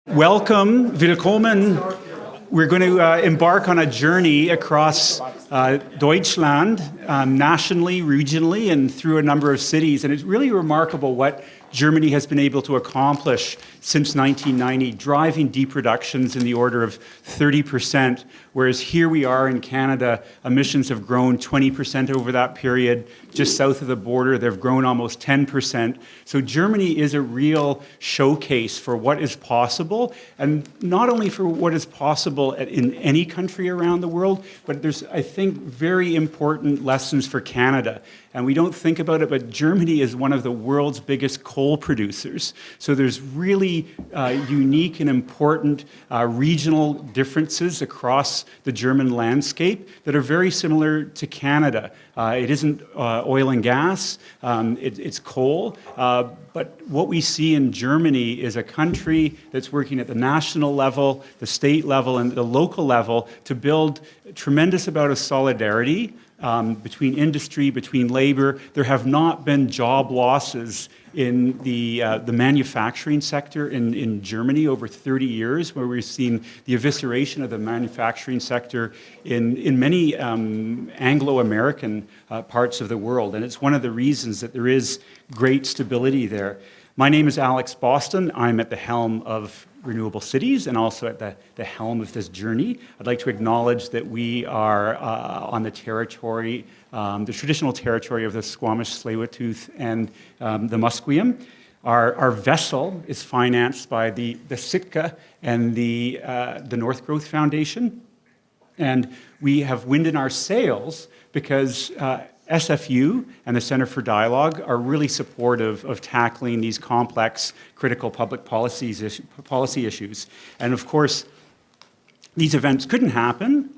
Welcome, willkommen. We're going to embark on a journey across Deutschland, nationally, regionally, and through a number of cities. And it's really remarkable what Germany has been able to accomplish since 1990, driving deep reductions in the order of 30%, whereas here we are in Canada, emissions have grown 20% over that period. Just south of the border, they've grown almost 10%. So Germany is a real showcase for what is possible, and not only for what is possible in any country around the world, but there's, I think, very important lessons for Canada. And we don't think about it, but Germany is one of the world's biggest coal producers. So there's really unique and important regional differences across the German landscape that are very similar to Canada. It isn't oil and gas, it's coal. But what we see in Germany is a country that's working at the national level, the state level, and the local level to build a tremendous amount of solidarity between industry, between labor. There have not been job losses in the manufacturing sector in Germany over 30 years, where we've seen the evisceration of the manufacturing sector in many Anglo-American parts of the world. And it's one of the reasons that there is great stability there. My name is Alex Boston. I'm at the helm of Renewable Cities and also at the helm of this journey. I'd like to acknowledge that we are on the territory, the traditional territory of the Squamish, Tsleil-Waututh, and the Musqueam. Our vessel is financed by the Sitka and the North Growth Foundation. And we have wind in our sails because SFU and the Center for Dialogue are really supportive of tackling these complex, critical public policy issues. And of course, these events couldn't happen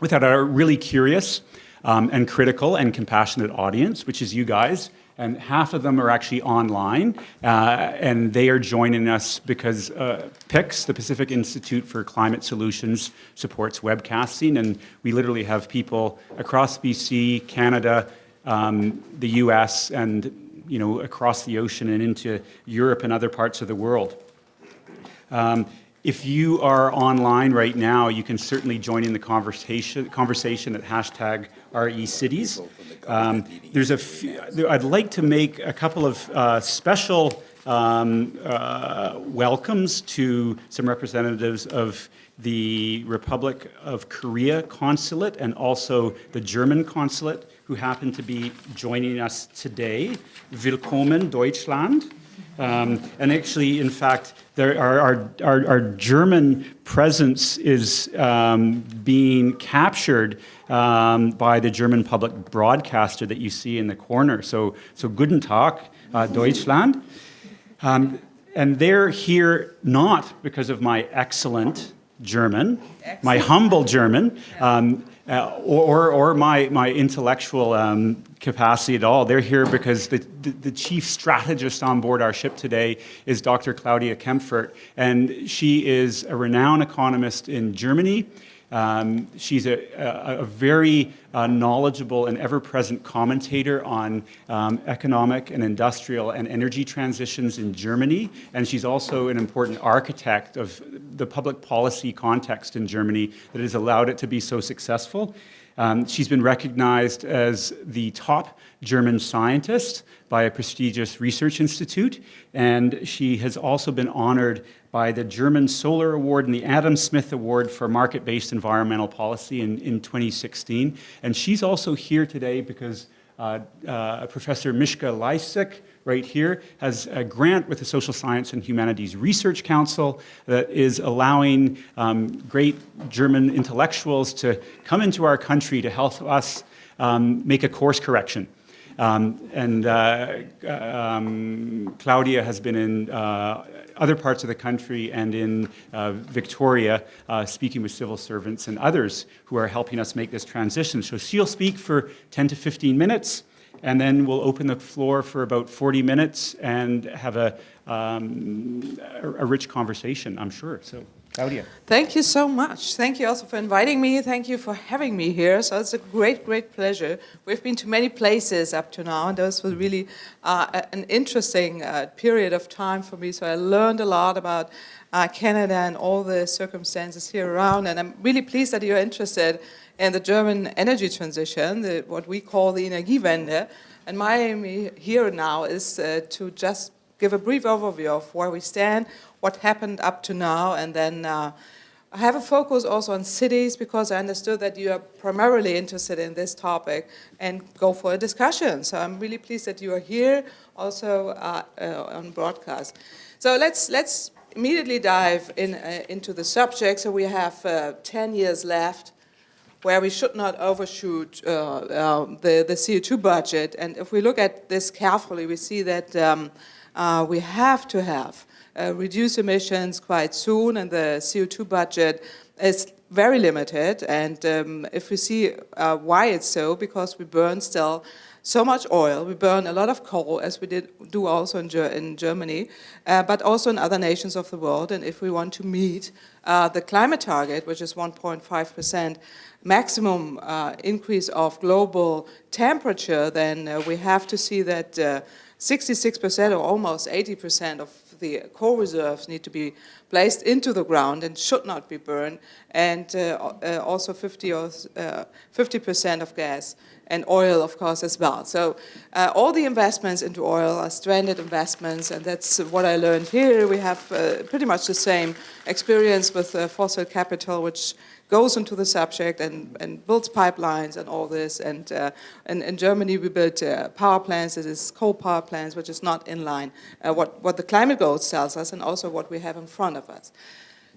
without a really curious and critical and compassionate audience, which is you guys. And half of them are actually online, and they are joining us because PICS, the Pacific Institute for Climate Solutions, supports webcasting, and we literally have people across BC, Canada, the US, and across the ocean and into Europe and other parts of the world. If you are online right now, you can certainly join in the conversation at hashtag #RECities. I'd like to make a couple of special welcomes to some representatives of the Republic of Korea consulate and also the German consulate who happen to be joining us today. Willkommen, Deutschland. And actually, in fact, our German presence is being captured by the German public broadcaster that you see in the corner. So guten Tag, Deutschland. And they're here not because of my excellent German, my humble German, or my intellectual capacity at all. They're here because the chief strategist on board our ship today is Dr. Claudia Kemfert, and she is a renowned economist in Germany. She's a very knowledgeable and ever-present commentator on economic and industrial and energy transitions in Germany, and she's also an important architect of the public policy context in Germany that has allowed it to be so successful. She's been recognized as the top German scientist by a prestigious research institute, and she has also been honored by the German Solar Award and the Adam Smith Award for Market-Based Environmental Policy in 2016. And she's also here today because Professor Mischka Leisig, right here, has a grant with the Social Science and Humanities Research Council that is allowing great German intellectuals to come into our country to help us make a course correction. Claudia has been in other parts of the country and in Victoria, speaking with civil servants and others who are helping us make this transition. So she'll speak for 10 to 15 minutes, and then we'll open the floor for about 40 minutes and have a rich conversation, I'm sure. So Claudia. Thank you so much. Thank you also for inviting me. Thank you for having me here. So it's a great, great pleasure. We've been to many places up to now, and this was really an interesting period of time for me. So I learned a lot about Canada and all the circumstances here around, and I'm really pleased that you're interested in the German energy transition, what we call the Energiewende. And my aim here now is to just give a brief overview of where we stand, what happened up to now, and then I have a focus also on cities because I understood that you are primarily interested in this topic and go for a discussion. So I'm really pleased that you are here also on broadcast. So let's immediately dive into the subject. So we have 10 years left where we should not overshoot the CO2 budget. And if we look at this carefully, we see that we have to have reduce emissions quite soon, and the CO2 budget is very limited. And if we see why it's so, because we burn still so much oil, we burn a lot of coal, as we do also in Germany, but also in other nations of the world. And if we want to meet the climate target, which is 1.5% maximum increase of global temperature, then we have to see that 66% or almost 80% of the coal reserves need to be placed into the ground and should not be burned, and also 50% of gas and oil, of course, as well. So all the investments into oil are stranded investments, and that's what I learned here. We have pretty much the same experience with fossil capital, which goes into the subject and builds pipelines and all this. And in Germany, we built power plants. It is coal power plants, which is not in line what the climate goals tells us and also what we have in front of us.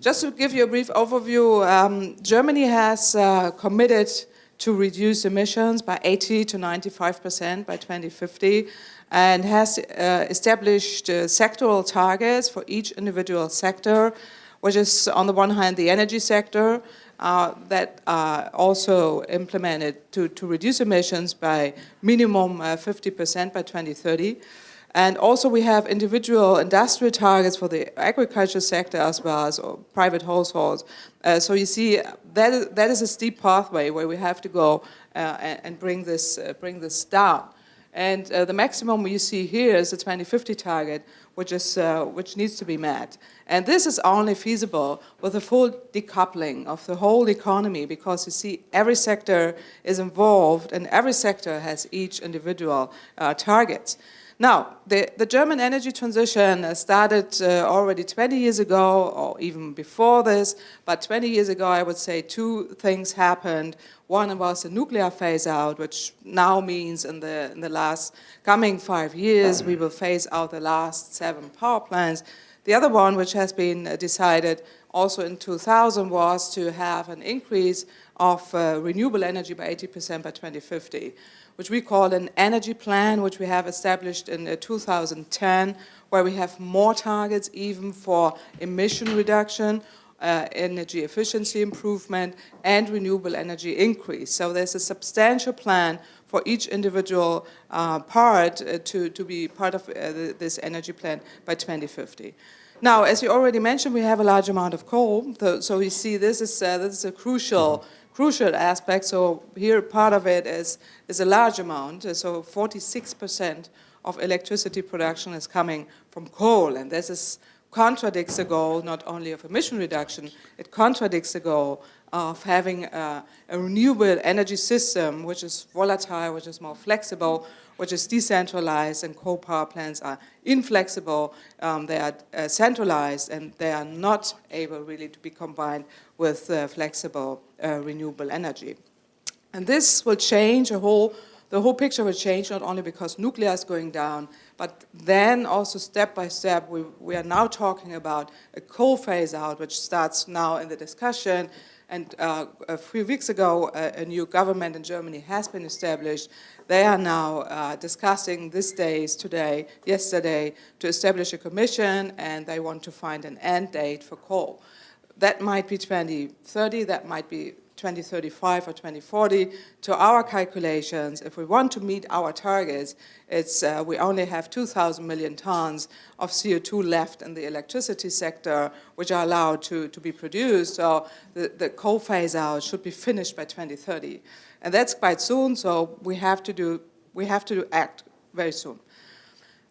Just to give you a brief overview, Germany has committed to reduce emissions by 80 to 95% by 2050 and has established sectoral targets for each individual sector, which is on the one hand the energy sector, that are also implemented to reduce emissions by minimum 50% by 2030. And also we have individual industrial targets for the agriculture sector as well as private households. So you see that is a steep pathway where we have to go and bring this down. And the maximum you see here is the 2050 target, which needs to be met. And this is only feasible with a full decoupling of the whole economy, because you see every sector is involved and every sector has each individual targets. Now, the German energy transition started already 20 years ago, or even before this, but 20 years ago I would say two things happened. One was the nuclear phase out, which now means in the last coming 5 years we will phase out the last 7 power plants. The other one, which has been decided also in 2000, was to have an increase of renewable energy by 80% by 2050, which we call an energy plan, which we have established in 2010, where we have more targets even for emission reduction, energy efficiency improvement, and renewable energy increase. So there's a substantial plan for each individual part to be part of this energy plan by 2050. Now, as you already mentioned, we have a large amount of coal, so we see this is a crucial aspect. So here part of it is a large amount, so 46% of electricity production is coming from coal, and this contradicts the goal not only of emission reduction, it contradicts the goal of having a renewable energy system which is volatile, which is more flexible, which is decentralized, and coal power plants are inflexible, they are centralized, and they are not able really to be combined with flexible renewable energy. And this will change the whole picture will change, not only because nuclear is going down, but then also step by step, we are now talking about a coal phase out, which starts now in the discussion. And a few weeks ago, a new government in Germany has been established. They are now discussing yesterday, to establish a commission, and they want to find an end date for coal. That might be 2030, that might be 2035 or 2040. To our calculations, if we want to meet our targets, we only have 2,000 million tons of CO2 left in the electricity sector, which are allowed to be produced. So the coal phase out should be finished by 2030. And that's quite soon, so we have to act very soon.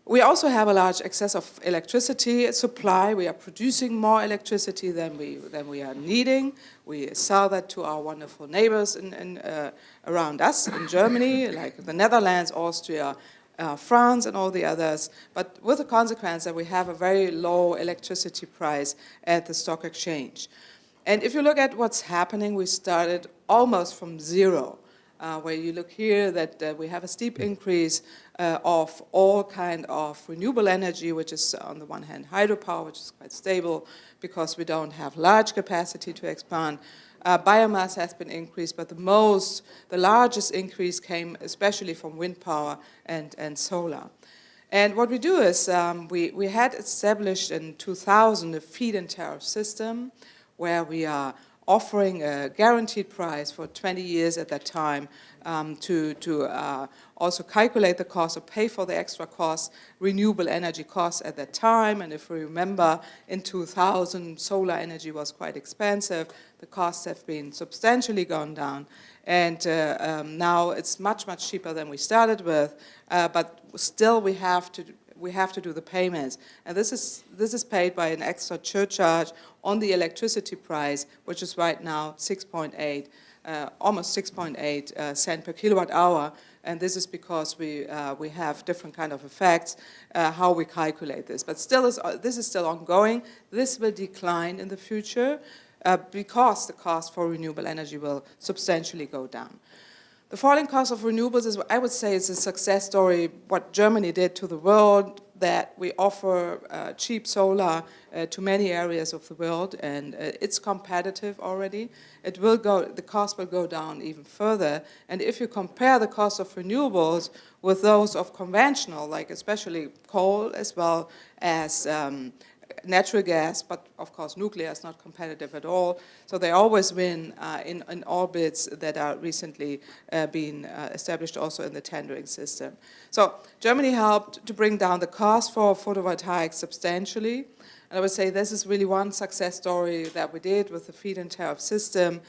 We also have a large excess of electricity supply. We are producing more electricity than we are needing. We sell that to our wonderful neighbors around us in Germany, like the Netherlands, Austria, France, and all the others. But with the consequence that we have a very low electricity price at the stock exchange. And if you look at what's happening, we started almost from zero. Where you look here that we have a steep increase of all kind of renewable energy, which is on the one hand hydropower, which is quite stable because we don't have large capacity to expand. Biomass has been increased, but the largest increase came especially from wind power and solar. And what we do is we had established in 2000 a feed-in tariff system where we are offering a guaranteed price for 20 years at that time to also calculate the cost or pay for the extra costs, renewable energy costs at that time. And if we remember, in 2000, solar energy was quite expensive. The costs have been substantially gone down. And now it's much, much cheaper than we started with. But still, we have to do the payments. And this is paid by an extra surcharge on the electricity price, which is right now 6.8, almost 6.8 cent per kilowatt hour. And this is because we have different kind of effects, how we calculate this. But still, this is still ongoing. This will decline in the future because the cost for renewable energy will substantially go down. The falling cost of renewables is, I would say, is a success story, what Germany did to the world, that we offer cheap solar to many areas of the world, and it's competitive already. The cost will go down even further, and if you compare the cost of renewables with those of conventional, like especially coal as well as natural gas, but of course nuclear is not competitive at all. So they always win in all bids that are recently been established also in the tendering system. So Germany helped to bring down the cost for photovoltaics substantially. And I would say this is really one success story that we did with the feed-in tariff system.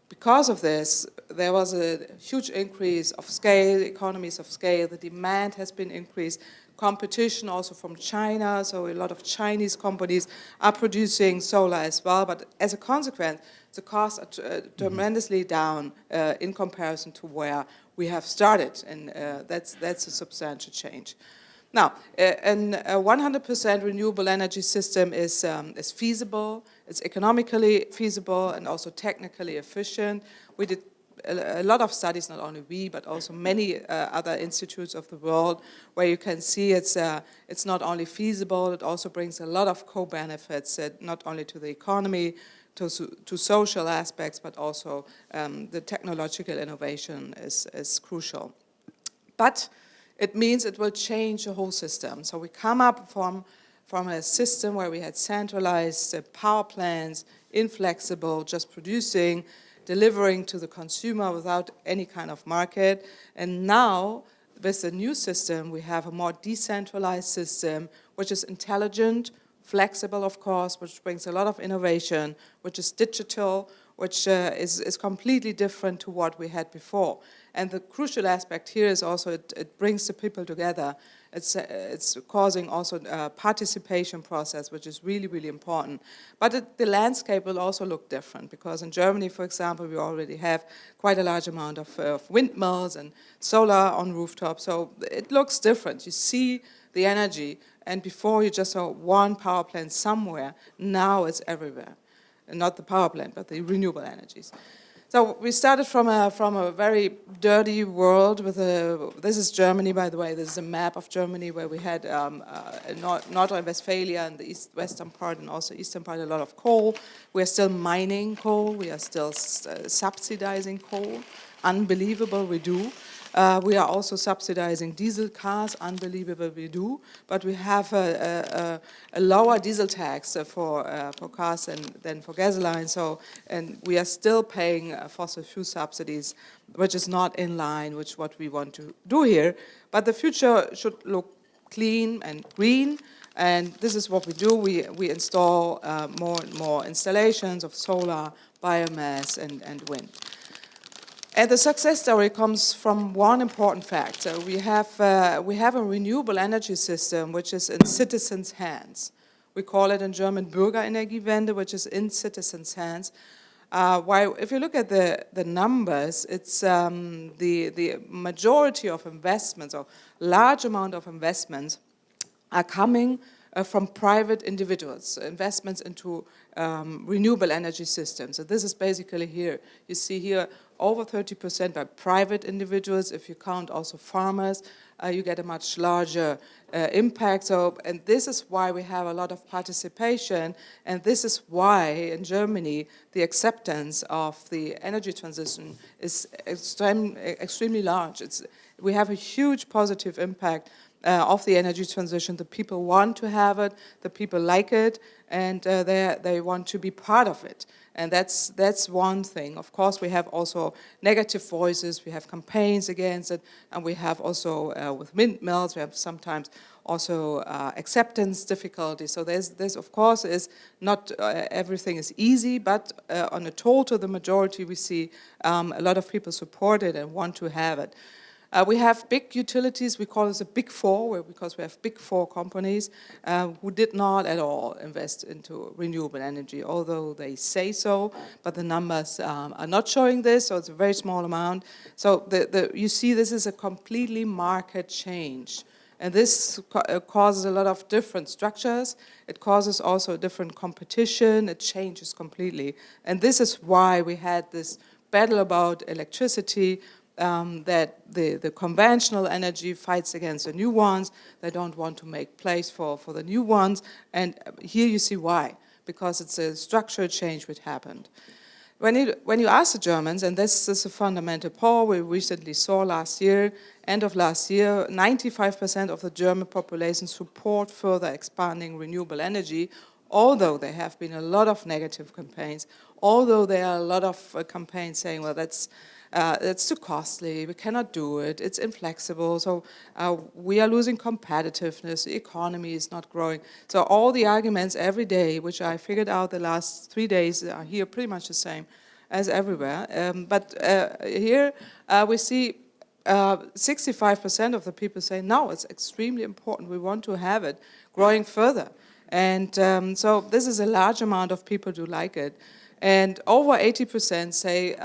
Because of this, there was a huge increase of scale, economies of scale. The demand has been increased. Competition also from China, so a lot of Chinese companies are producing solar as well, but as a consequence, the costs are tremendously down in comparison to where we have started, and that's a substantial change. Now, a 100% renewable energy system is feasible, it's economically feasible, and also technically efficient. We did a lot of studies, not only we, but also many other institutes of the world, where you can see it's not only feasible, it also brings a lot of co-benefits, not only to the economy, to social aspects, but also the technological innovation is crucial. But it means it will change the whole system. So we come up from a system where we had centralized power plants, inflexible, just producing, delivering to the consumer without any kind of market. And now, with the new system, we have a more decentralized system, which is intelligent, flexible, of course, which brings a lot of innovation, which is digital, which is completely different to what we had before. And the crucial aspect here is also it brings the people together. It's causing also a participation process, which is really, really important. But the landscape will also look different, because in Germany, for example, we already have quite a large amount of windmills and solar on rooftops. So it looks different. You see the energy, and before you just saw one power plant somewhere, now it's everywhere. And not the power plant, but the renewable energies. So we started from a very dirty world with this is Germany, by the way. This is a map of Germany where we had North Rhine-Westphalia and the western part and also eastern part a lot of coal. We are still mining coal. We are still subsidizing coal. Unbelievable, we do. We are also subsidizing diesel cars, unbelievable we do, but we have a lower diesel tax for cars than for gasoline, so, and we are still paying fossil fuel subsidies, which is not in line with what we want to do here. But the future should look clean and green, and this is what we do. We install more and more installations of solar, biomass, and wind. And the success story comes from one important fact. So we have a renewable energy system which is in citizens' hands. We call it in German Bürgerenergiewende, which is in citizens' hands. While if you look at the numbers, it's the majority of investments, or large amount of investments, are coming from private individuals, investments into renewable energy systems. So this is basically here. You see here over 30% by private individuals. If you count also farmers, you get a much larger impact. So, and this is why we have a lot of participation, and this is why in Germany the acceptance of the energy transition is extremely large. We have a huge positive impact of the energy transition. The people want to have it, the people like it, and they want to be part of it. And that's one thing. Of course, we have also negative voices, we have campaigns against it, and we have also, with windmills, we have sometimes also acceptance difficulties. So there's of course, is not everything is easy, but on a total, the majority we see a lot of people support it and want to have it. We have big utilities, we call it the Big Four, because we have Big Four companies who did not at all invest into renewable energy, although they say so, but the numbers are not showing this, so it's a very small amount. So you see this is a completely market change. And this causes a lot of different structures. It causes also different competition. It changes completely. And this is why we had this battle about electricity, that the conventional energy fights against the new ones. They don't want to make place for the new ones. And here you see why, because it's a structural change which happened. When you ask the Germans, and this is a fundamental poll we recently saw last year, end of last year, 95% of the German population support further expanding renewable energy, although there have been a lot of negative campaigns, although there are a lot of campaigns saying, well, it's too costly, we cannot do it, it's inflexible, so we are losing competitiveness, the economy is not growing. So all the arguments every day, which I figured out the last 3 days, are here pretty much the same as everywhere. But here we see 65% of the people say, no, it's extremely important, we want to have it growing further. And so this is a large amount of people who like it. And over 80% say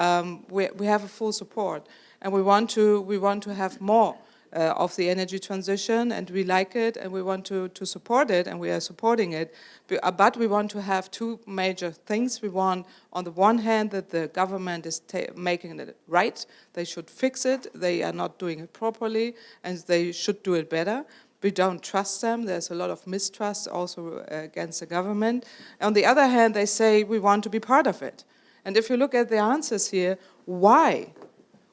we have a full support, and we want to have more of the energy transition, and we like it, and we want to support it, and we are supporting it. But we want to have two major things. We want, on the one hand, that the government is making it right. They should fix it. They are not doing it properly, and they should do it better. We don't trust them. There's a lot of mistrust also against the government. On the other hand, they say we want to be part of it. And if you look at the answers here, why?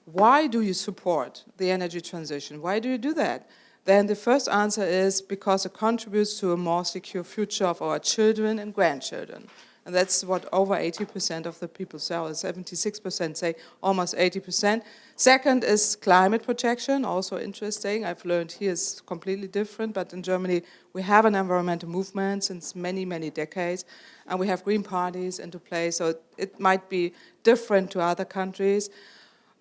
Why do you support the energy transition? Why do you do that? Then the first answer is because it contributes to a more secure future of our children and grandchildren. And that's what over 80% of the people say, or 76% say, almost 80%. Second is climate protection, also interesting. I've learned here is completely different, but in Germany we have an environmental movement since many, many decades, and we have green parties into play, so it might be different to other countries.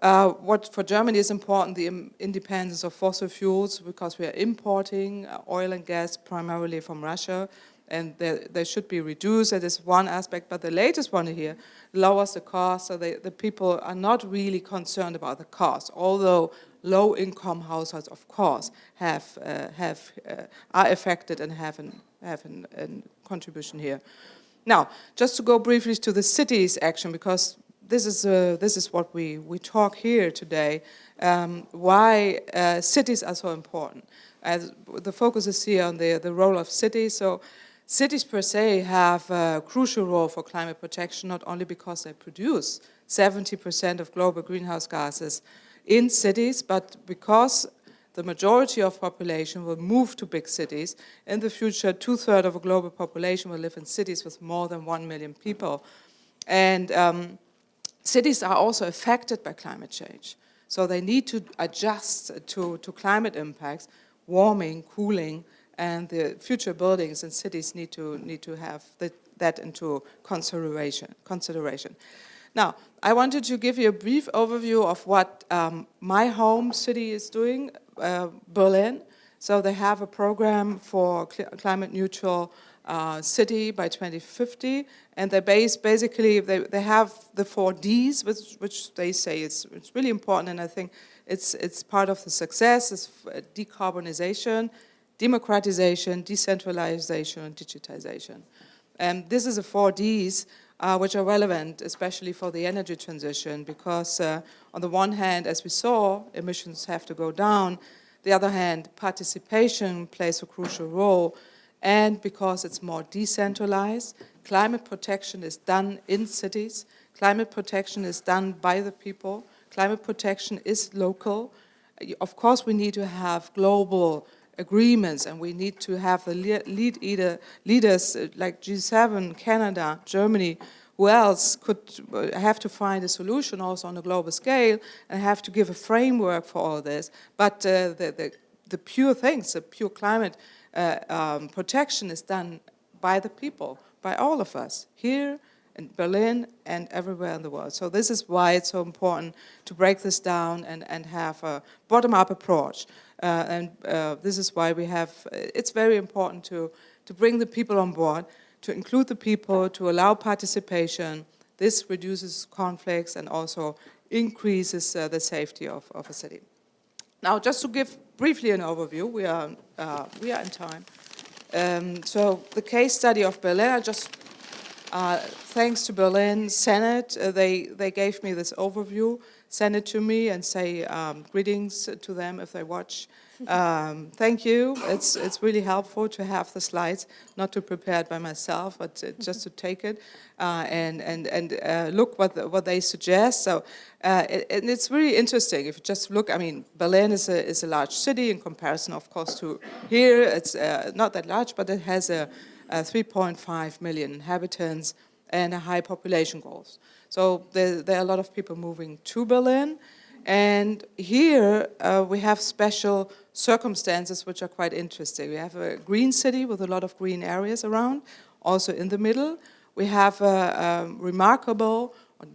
What for Germany is important, the independence of fossil fuels, because we are importing oil and gas primarily from Russia, and they should be reduced. That is one aspect, but the latest one here lowers the cost, so the people are not really concerned about the cost, although low-income households, of course, are affected and have a contribution here. Now, just to go briefly to the cities' action, because this is what we talk here today, why cities are so important. The focus is here on the role of cities. So cities per se have a crucial role for climate protection, not only because they produce 70% of global greenhouse gases in cities, but because the majority of population will move to big cities, in the future 2/3 of a global population will live in cities with more than 1 million people. And cities are also affected by climate change. So they need to adjust to climate impacts, warming, cooling, and the future buildings in cities need to have that into consideration. Now, I wanted to give you a brief overview of what my home city is doing, Berlin. So they have a program for climate neutral city by 2050, and they basically have the 4Ds, which they say it's really important, and I think it's part of the success. It's decarbonization, democratization, decentralization, and digitization. And this is the 4Ds which are relevant, especially for the energy transition, because on the one hand, as we saw, emissions have to go down. The other hand, participation plays a crucial role. And because it's more decentralized, climate protection is done in cities. Climate protection is done by the people. Climate protection is local. Of course, we need to have global agreements, and we need to have the leaders like G7, Canada, Germany. Who else could have to find a solution also on a global scale and have to give a framework for all this? But the pure things, the pure climate protection is done by the people, by all of us, here in Berlin and everywhere in the world. So this is why it's so important to break this down and have a bottom-up approach. This is why we have, it's very important to bring the people on board, to include the people, to allow participation. This reduces conflicts and also increases the safety of a city. Now, just to give briefly an overview, we are in time. So the case study of Berlin, I just, thanks to Berlin Senate, they gave me this overview, send it to me and say greetings to them if they watch. Thank you. It's really helpful to have the slides, not to prepare it by myself, but just to take it and look what they suggest. So and it's really interesting. If you just look, I mean, Berlin is a large city in comparison, of course, to here. It's not that large, but it has a 3.5 million inhabitants and a high population growth. So there are a lot of people moving to Berlin. And here we have special circumstances which are quite interesting. We have a green city with a lot of green areas around, also in the middle. We have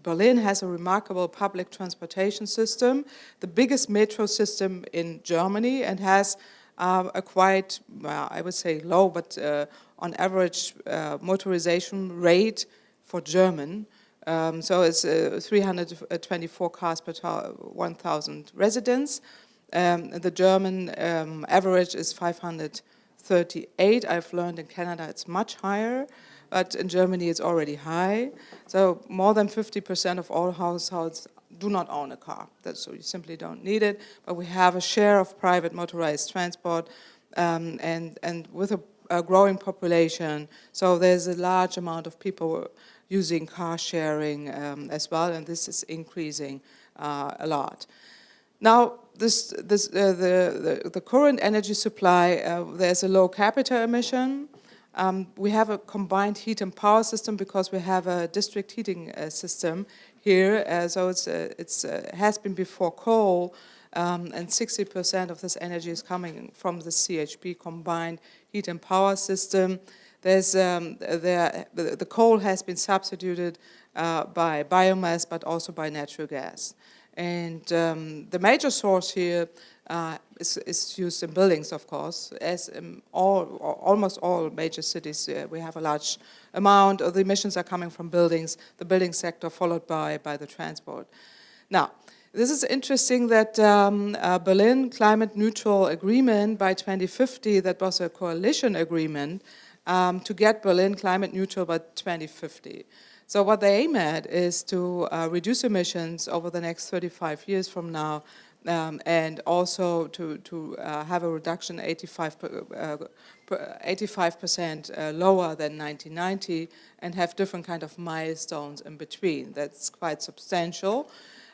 Berlin has a remarkable public transportation system, the biggest metro system in Germany, and has a quite, I would say low, but on average motorization rate for German. So it's 324 cars per 1,000 residents. The German average is 538. I've learned in Canada it's much higher, but in Germany it's already high. So more than 50% of all households do not own a car. So you simply don't need it. But we have a share of private motorized transport and with a growing population. So there's a large amount of people using car sharing as well, and this is increasing a lot. Now, the current energy supply, there's a low capita emission. We have a combined heat and power system because we have a district heating system here. So it has been before coal, and 60% of this energy is coming from the CHP combined heat and power system. There's the coal has been substituted by biomass, but also by natural gas. And the major source here is used in buildings, of course. As almost all major cities, we have a large amount of the emissions are coming from buildings, the building sector followed by the transport. Now, this is interesting that Berlin Climate Neutral Agreement by 2050, that was a coalition agreement, to get Berlin climate neutral by 2050. So what they aim at is to reduce emissions over the next 35 years from now, and also to have a reduction 85% lower than 1990, and have different kind of milestones in between. That's quite substantial.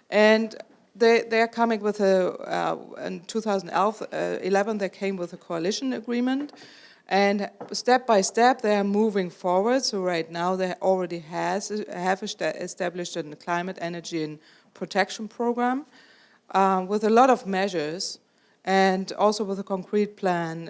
And they are coming with in 2011 they came with a coalition agreement, and step by step they are moving forward. So right now they already have established a climate, energy and protection program with a lot of measures, and also with a concrete plan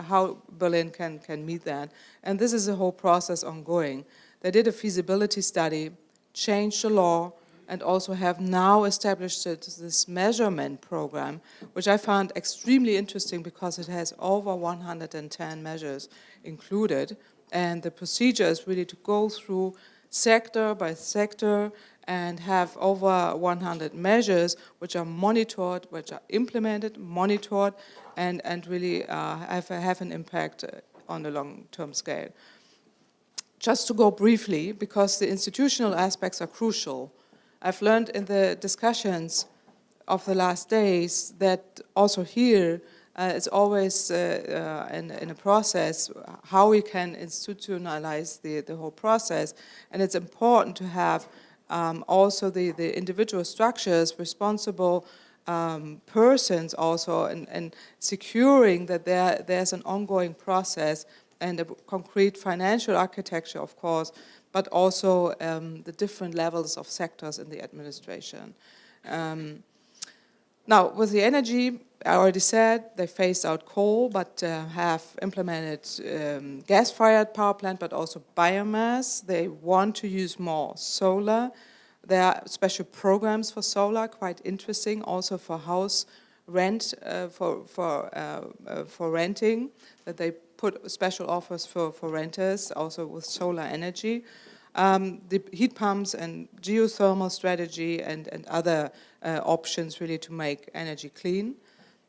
how Berlin can meet that. And this is a whole process ongoing. They did a feasibility study, changed the law, and also have now established this measurement program, which I found extremely interesting because it has over 110 measures included. And the procedure is really to go through sector by sector and have over 100 measures which are monitored, which are implemented, monitored, and really have an impact on the long-term scale. Just to go briefly, because the institutional aspects are crucial, I've learned in the discussions of the last days that also here it's always in a process how we can institutionalize the whole process, and it's important to have also the individual structures, responsible persons also, and securing that there's an ongoing process and a concrete financial architecture, of course, but also the different levels of sectors in the administration. Now, with the energy, I already said they phased out coal, but have implemented gas-fired power plant, but also biomass. They want to use more solar. There are special programs for solar, quite interesting, also for house rent, for renting, that they put special offers for renters, also with solar energy. The heat pumps and geothermal strategy and other options really to make energy clean.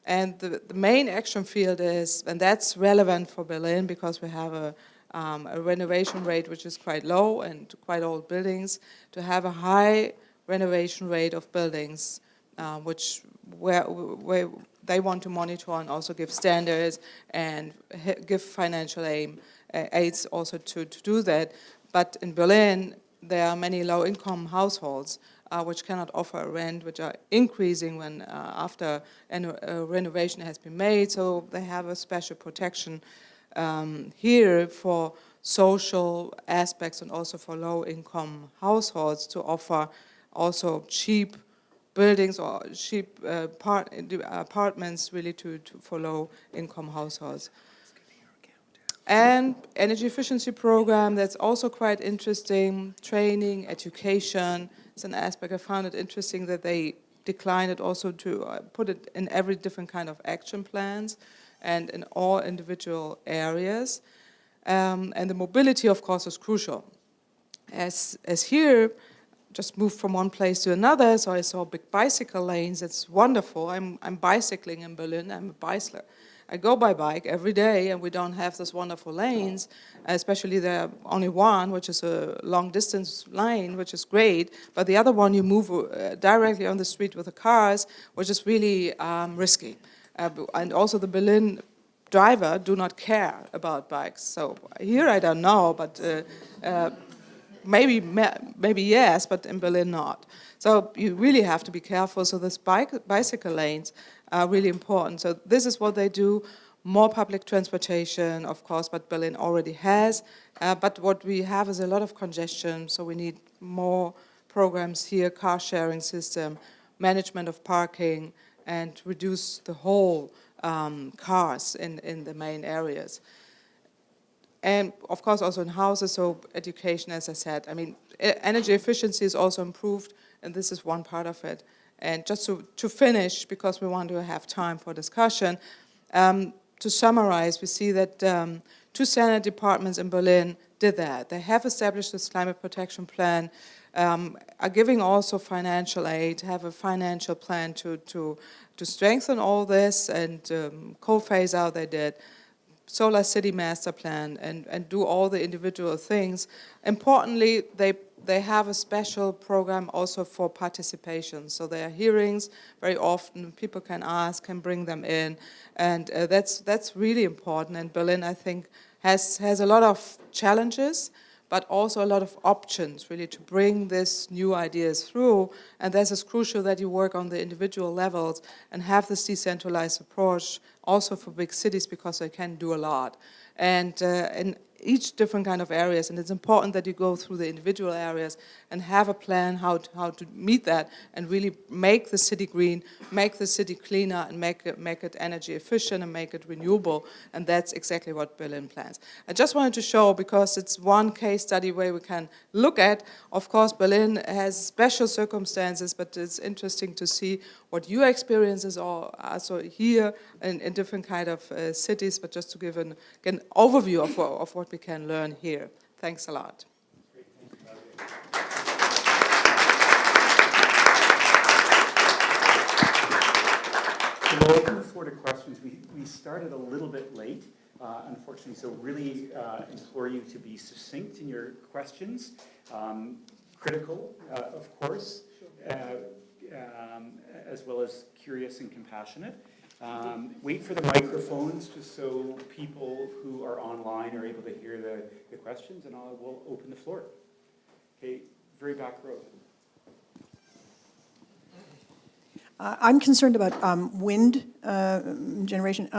And the main action field is, and that's relevant for Berlin because we have a renovation rate which is quite low and quite old buildings, to have a high renovation rate of buildings where they want to monitor and also give standards and give financial aids also to do that. But in Berlin, there are many low-income households which cannot offer a rent, which are increasing when after a renovation has been made. So they have a special protection here for social aspects and also for low-income households to offer also cheap buildings or cheap apartments really for low-income households. And energy efficiency program, that's also quite interesting. Training, education, it's an aspect. I found it interesting that they declined it also to put it in every different kind of action plans and in all individual areas. And the mobility, of course, is crucial. As here, just moved from one place to another, so I saw big bicycle lanes. It's wonderful. I'm bicycling in Berlin. I'm a bicycler. I go by bike every day, and we don't have those wonderful lanes, especially there only one, which is a long-distance lane, which is great, but the other one you move directly on the street with the cars, which is really risky. And also the Berlin driver do not care about bikes. So here I don't know, but maybe yes, but in Berlin not. So you really have to be careful. So this bicycle lanes are really important. So this is what they do. More public transportation, of course, but Berlin already has. But what we have is a lot of congestion, so we need more programs here, car sharing system, management of parking, and reduce the whole cars in the main areas. And of course also in houses, so education, as I said. I mean, energy efficiency is also improved, and this is one part of it. And just to finish, because we want to have time for discussion, to summarize, we see that 2 Senate departments in Berlin did that. They have established this climate protection plan, are giving also financial aid, have a financial plan to strengthen all this, and coal phase out they did. Solar City Master Plan, and do all the individual things. Importantly, they have a special program also for participation. So there are hearings very often, people can ask, can bring them in, and that's really important. And Berlin, I think, has a lot of challenges, but also a lot of options really to bring these new ideas through. And this is crucial that you work on the individual levels and have this decentralized approach also for big cities, because they can do a lot. And in each different kind of areas, and it's important that you go through the individual areas and have a plan how to meet that and really make the city green, make the city cleaner, and make it energy efficient and make it renewable. And that's exactly what Berlin plans. I just wanted to show, because it's one case study where we can look at. Of course, Berlin has special circumstances, but it's interesting to see what your experiences are also here in different kind of cities, but just to give an overview of what we can learn here. Thanks a lot. Great, thank you, Claudia. So we'll open the floor to questions. We started a little bit late, unfortunately, so really implore you to be succinct in your questions, critical, of course, as well as curious and compassionate. Wait for the microphones just so people who are online are able to hear the questions, and I will open the floor. Okay, very back row. I'm concerned about wind generation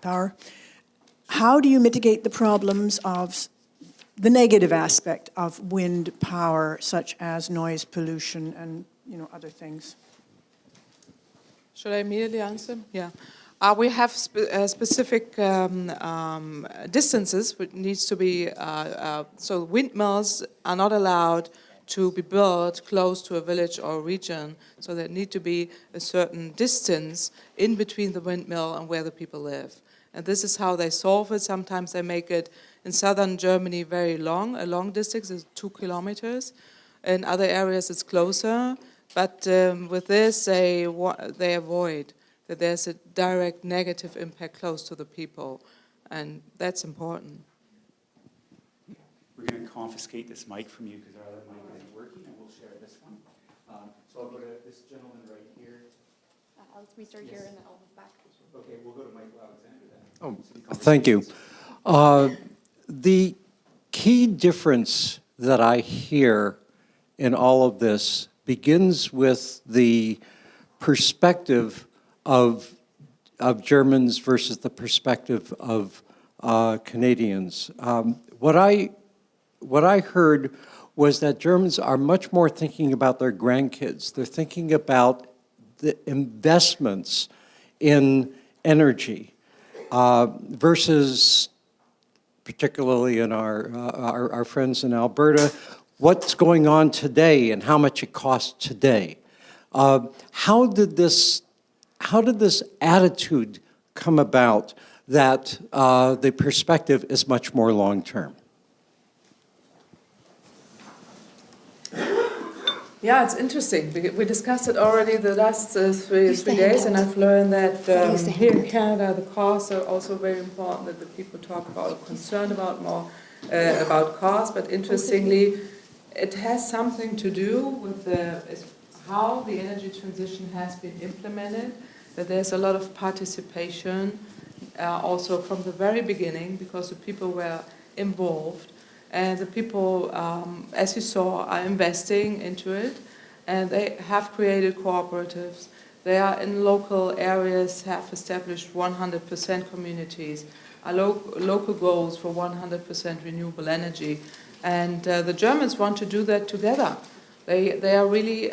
power. How do you mitigate the problems of the negative aspect of wind power, such as noise pollution and other things? Should I immediately answer? Yeah. We have specific distances which needs to be, so windmills are not allowed to be built close to a village or a region, so there need to be a certain distance in between the windmill and where the people live. And this is how they solve it. Sometimes they make it in southern Germany very long, a long distance is 2 kilometers. In other areas it's closer. But with this, they avoid that there's a direct negative impact close to the people, and that's important. We're going to confiscate this mic from you because our other mic isn't working, and we'll share this one. So I'll go to this gentleman right here. We start here and then I'll move back. Okay, we'll go to Michael Alexander then. Oh, thank you. The key difference that I hear in all of this begins with the perspective of Germans versus the perspective of Canadians. What I heard was that Germans are much more thinking about their grandkids. They're thinking about the investments in energy versus, particularly in our friends in Alberta, what's going on today and how much it costs today. How did this attitude come about that the perspective is much more long-term? Yeah, it's interesting. We discussed it already the last three days, and I've learned that here in Canada, the costs are also very important, that the people talk about, concerned about more about cost, but interestingly, it has something to do with how the energy transition has been implemented, that there's a lot of participation also from the very beginning, because the people were involved, and the people, as you saw, are investing into it, and they have created cooperatives. They are in local areas, have established 100% communities, local goals for 100% renewable energy. And the Germans want to do that together. They are really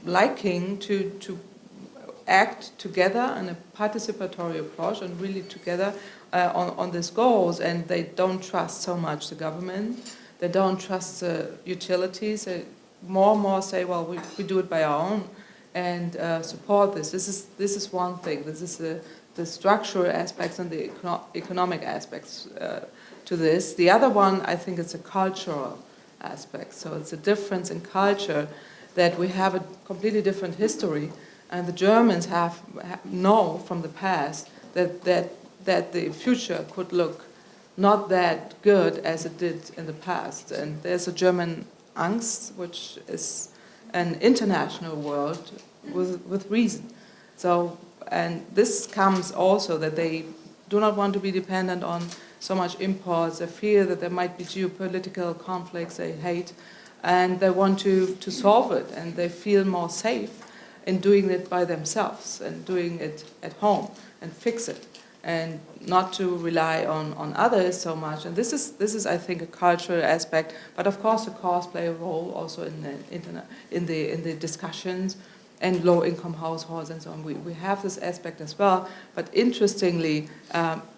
liking to act together in a participatory approach and really together on these goals. And they don't trust so much the government. They don't trust the utilities. They more and more say, well, we do it by our own and support this. This is one thing. This is the structural aspects and the economic aspects to this. The other one, I think, is a cultural aspect. So it's a difference in culture, that we have a completely different history, and the Germans know from the past that the future could look not that good as it did in the past. And there's a German angst, which is an international world with reason. So, and this comes also that they do not want to be dependent on so much imports. They fear that there might be geopolitical conflicts they hate, and they want to solve it, and they feel more safe in doing it by themselves and doing it at home and fix it, and not to rely on others so much. And this is I think a cultural aspect, but of course the costs play a role also in the discussions, and low-income households and so on. We have this aspect as well, but interestingly,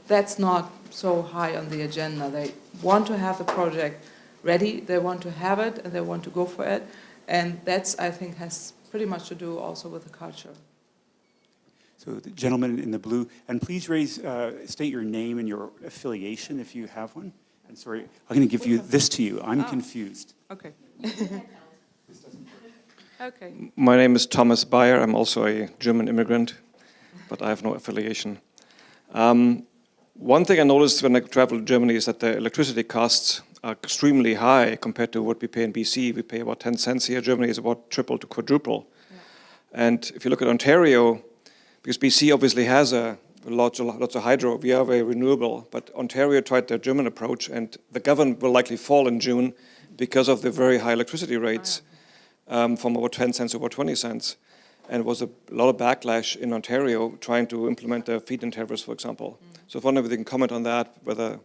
that's not so high on the agenda. They want to have the project ready, they want to have it, and they want to go for it, and that's, I think, has pretty much to do also with the culture. So the gentleman in the blue, and please state your name and your affiliation if you have one. And sorry, I'm going to give this to you. I'm confused. Okay. Okay. My name is Thomas Bayer. I'm also a German immigrant, but I have no affiliation. One thing I noticed when I travel to Germany is that the electricity costs are extremely high compared to what we pay in BC. We pay about 10 cents here. Germany is about triple to quadruple. Yeah. And if you look at Ontario, because BC obviously has lots of hydro, we are very renewable, but Ontario tried their German approach, and the government will likely fall in June because of the very high electricity rates. From about 10 cents to about 20 cents. And it was a lot of backlash in Ontario trying to implement the feed-in tariffs, for example. So if one of you can comment on that, whether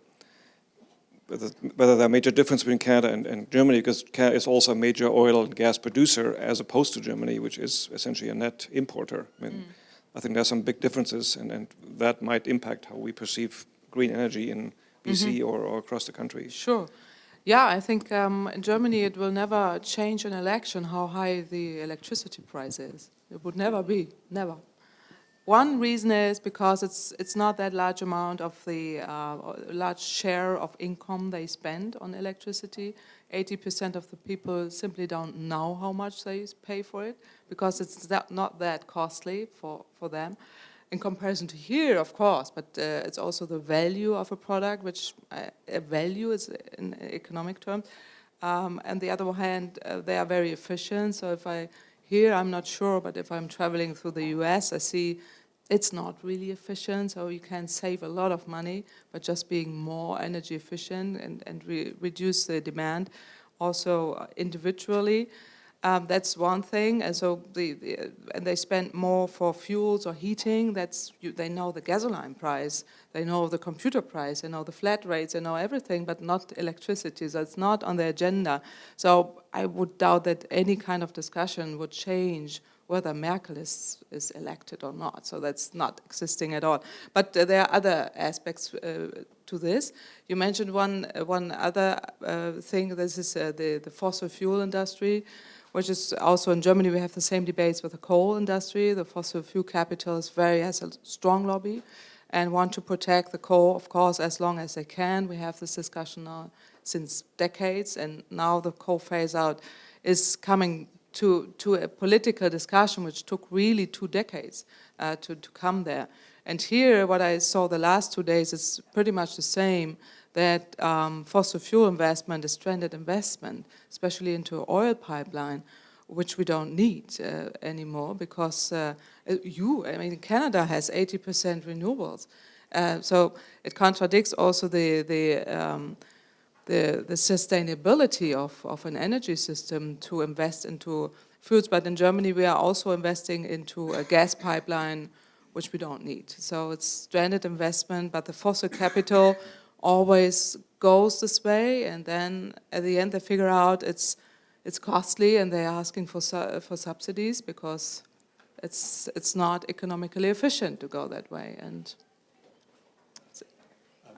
there are major difference between Canada and Germany, because Canada is also a major oil and gas producer as opposed to Germany, which is essentially a net importer. I mean, I think there's some big differences, and that might impact how we perceive green energy in BC or across the country. Sure. Yeah, I think in Germany it will never change an election how high the electricity price is. It would never be, never. One reason is because it's not that large amount of the large share of income they spend on electricity. 80% of the people simply don't know how much they pay for it because it's not that costly for them. In comparison to here, of course, but it's also the value of a product, which a value is in economic terms. And the other hand, they are very efficient. So I'm not sure, but if I'm traveling through the US, I see it's not really efficient. So you can save a lot of money by just being more energy efficient and reduce the demand also individually. That's one thing, and so and they spend more for fuels or heating. They know the gasoline price, they know the computer price, they know the flat rates, they know everything, but not electricity. So it's not on the agenda. So I would doubt that any kind of discussion would change whether Merkel is elected or not. So that's not existing at all. But there are other aspects to this. You mentioned one other thing. This is the fossil fuel industry, which is also in Germany. We have the same debates with the coal industry. The fossil fuel capital has a strong lobby and want to protect the coal, of course, as long as they can. We have this discussion now since decades, and now the coal phase out is coming to a political discussion which took really 2 decades to come there. And here, what I saw the last 2 days is pretty much the same, that fossil fuel investment is stranded investment, especially into oil pipeline, which we don't need anymore because Canada has 80% renewables. So it contradicts also the sustainability of an energy system to invest into fuels. But in Germany, we are also investing into a gas pipeline, which we don't need. So it's stranded investment, but the fossil capital always goes this way, and then at the end they figure out it's costly, and they're asking for subsidies because it's not economically efficient to go that way. And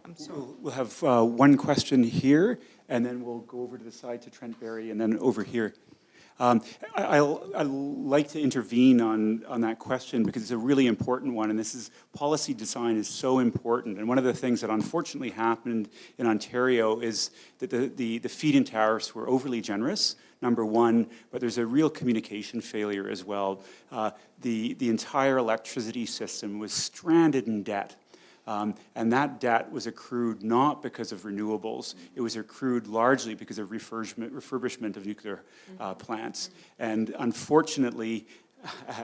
I'm sorry. We'll have one question here, and then we'll go over to the side to Trent Barry, and then over here. I'd like to intervene on that question because it's a really important one, and policy design is so important. And one of the things that unfortunately happened in Ontario is that the feed-in tariffs were overly generous, number one, but there's a real communication failure as well. The entire electricity system was stranded in debt. And that debt was accrued not because of renewables, it was accrued largely because of refurbishment of nuclear plants. And unfortunately,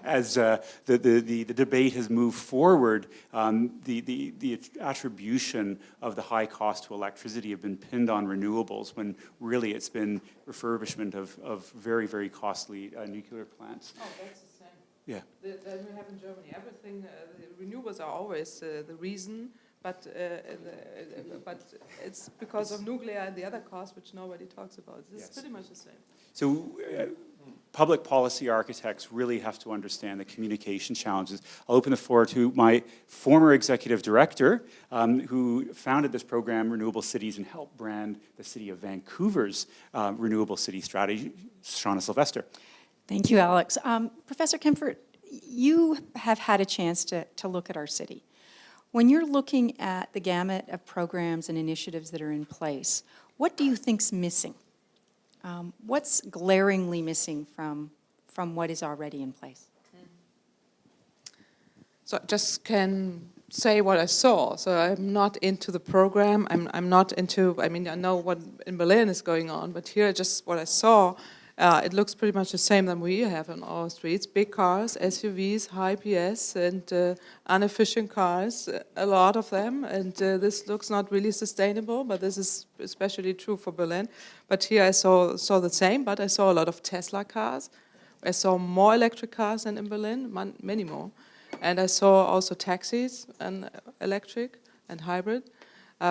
as the debate has moved forward, the attribution of the high cost to electricity have been pinned on renewables when really it's been refurbishment of very, very costly nuclear plants. Oh, that's the same. Yeah. That we have in Germany. Everything, the renewables are always the reason, but it's because of nuclear and the other costs which nobody talks about. This is pretty much the same. So public policy architects really have to understand the communication challenges. I'll open the floor to my former executive director, who founded this program, Renewable Cities, and helped brand the city of Vancouver's renewable city strategy, Shauna Sylvester. Thank you, Alex. Professor Kemfert, you have had a chance to look at our city. When you're looking at the gamut of programs and initiatives that are in place, what do you think's missing? What's glaringly missing from what is already in place? So I just can say what I saw. So I'm not into the program. I'm not into, I mean, I know what in Berlin is going on, but here just what I saw, it looks pretty much the same than we have on our streets. Big cars, SUVs, high PS, and inefficient cars, a lot of them. And this looks not really sustainable, but this is especially true for Berlin. But here I saw the same, but I saw a lot of Tesla cars. I saw more electric cars than in Berlin, many more. And I saw also taxis, and electric and hybrid,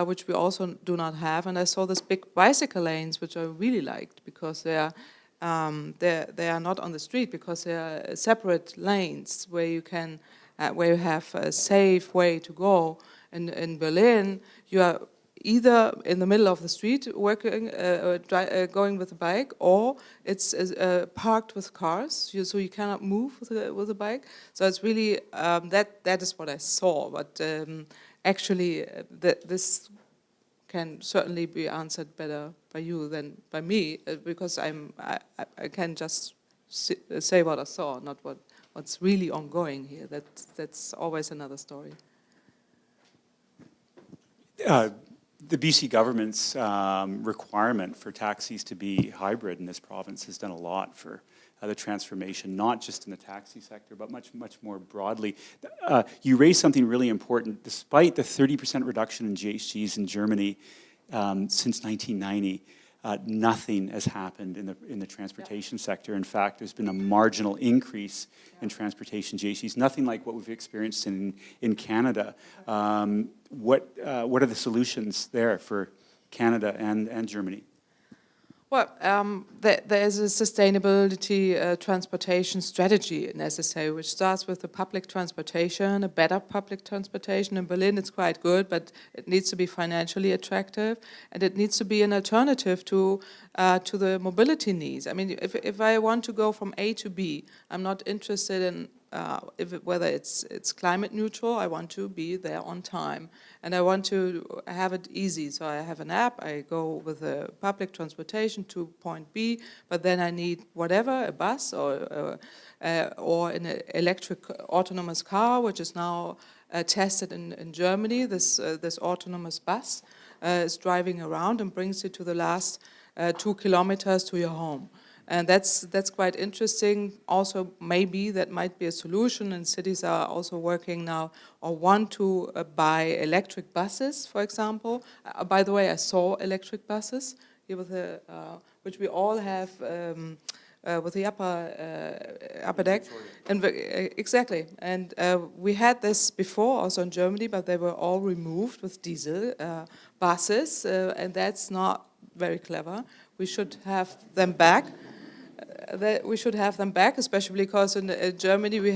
which we also do not have. And I saw these big bicycle lanes, which I really liked because they are not on the street, because they are separate lanes where you can, where you have a safe way to go. And in Berlin, you are either in the middle of the street working, going with a bike, or it's parked with cars, so you cannot move with a bike. So it's really that is what I saw. But actually, this can certainly be answered better by you than by me, because I can just say what I saw, not what's really ongoing here. That's always another story. The BC government's requirement for taxis to be hybrid in this province has done a lot for the transformation, not just in the taxi sector, but much more broadly. You raised something really important. Despite the 30% reduction in GHGs in Germany since 1990, nothing has happened in the transportation sector. In fact, there's been a marginal increase in transportation GHGs, nothing like what we've experienced in Canada. What are the solutions there for Canada and Germany? Well, there is a sustainability transportation strategy necessary, which starts with the public transportation, a better public transportation. In Berlin, it's quite good, but it needs to be financially attractive, and it needs to be an alternative to the mobility needs. I mean, if I want to go from A to B, I'm not interested in whether it's climate neutral. I want to be there on time, and I want to have it easy. So I have an app, I go with a public transportation to point B, but then I need whatever, a bus or an electric autonomous car, which is now tested in Germany. This autonomous bus is driving around and brings you to the last 2 kilometers to your home. And that's quite interesting. Also, maybe that might be a solution, and cities are also working now or want to buy electric buses, for example. By the way, I saw electric buses here with which we all have with the upper deck. And exactly. And we had this before also in Germany, but they were all removed with diesel buses, and that's not very clever. We should have them back. We should have them back, especially because in Germany we